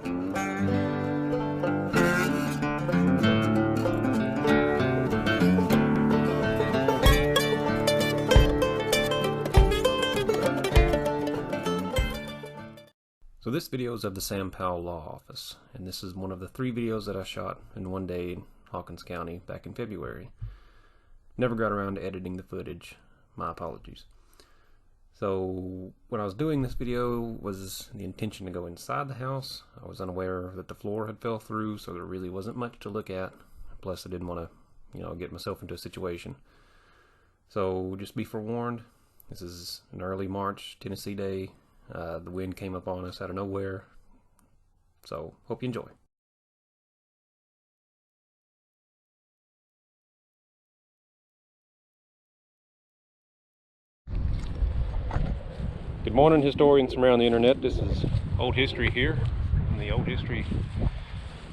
So this video is of the Sam Powell Law Office, and this is one of the 3 videos that I shot in one day in Hawkins County back in February. Never got around to editing the footage. My apologies. So when I was doing this video was the intention to go inside the house. I was unaware that the floor had fell through, so there really wasn't much to look at. Plus I didn't want to, get myself into a situation. So just be forewarned, this is an early March Tennessee day. The wind came up on us out of nowhere, so hope you enjoy. Good morning, historians from around the internet. This is Old History here from the Old History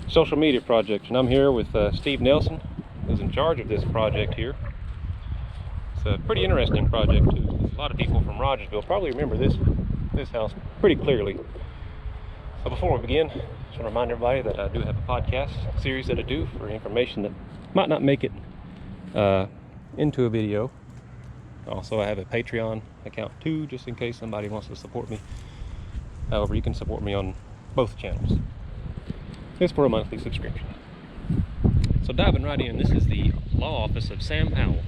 social media project, and I'm here with Steve Nelson, who's in charge of this project here. It's a pretty interesting project too. A lot of people from Rogersville probably remember this house pretty clearly. So before we begin, just want to remind everybody that I do have a podcast series that I do for information that might not make it into a video. Also, I have a Patreon account too, just in case somebody wants to support me. However, you can support me on both channels. It's for a monthly subscription. So diving right in, this is the law office of Sam Powell.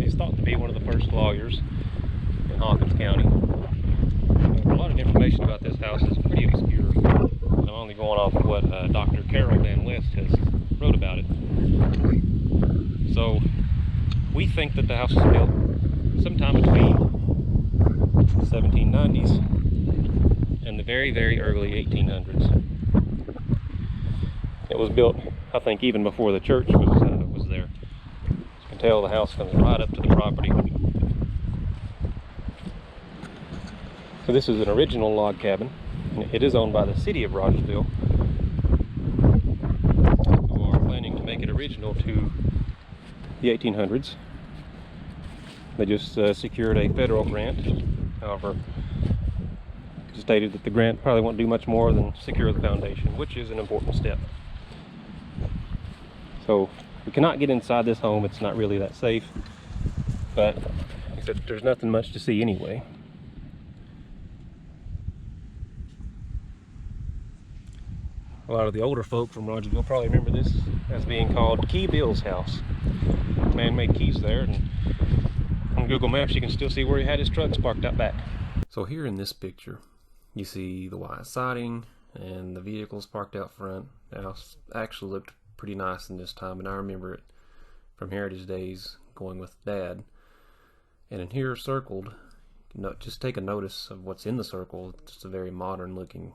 He's thought to be one of the first lawyers in Hawkins County. A lot of information about this house is pretty obscure. I'm only going off of what Dr. Carol Van West has wrote about it. So we think that the house was built sometime between the 1790s and the very, very early 1800s. It was built, I think, even before the church was there. You can tell the house comes right up to the property. So this is an original log cabin. It is owned by the City of Rogersville, who are planning to make it original to the 1800s. They just secured a federal grant. However, it stated that the grant probably won't do much more than secure the foundation, which is an important step. So we cannot get inside this home. It's not really that safe, but like I said, there's nothing much to see anyway. A lot of the older folk from Rogersville probably remember this as being called Key Bill's house. Man-made keys there, and on Google Maps you can still see where he had his trucks parked out back. So here in this picture, you see the white siding and the vehicles parked out front. The house actually looked pretty nice in this time, and I remember it from Heritage Days going with Dad. And in here circled, just take a notice of what's in the circle. It's just a very modern looking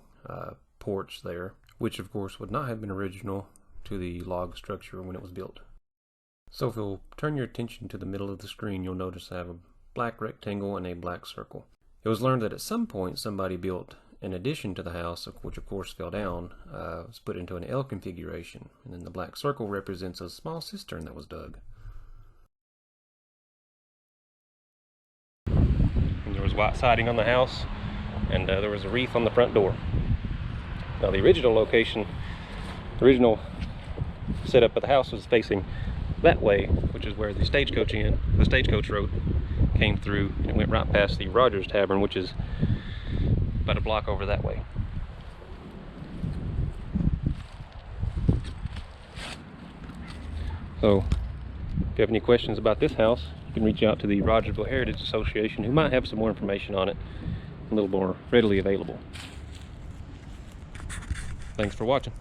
porch there, which of course would not have been original to the log structure when it was built. So if you'll turn your attention to the middle of the screen, you'll notice I have a black rectangle and a black circle. It was learned that at some point somebody built an addition to the house, which of course fell down, was put into an L configuration, and then the black circle represents a small cistern that was dug. And there was white siding on the house, and there was a wreath on the front door. Now the original location, the original setup of the house was facing that way, which is where the stagecoach road came through, and it went right past the Rogers Tavern, which is about a block over that way. So if you have any questions about this house, you can reach out to the Rogersville Heritage Association, who might have some more information on it a little more readily available. Thanks for watching.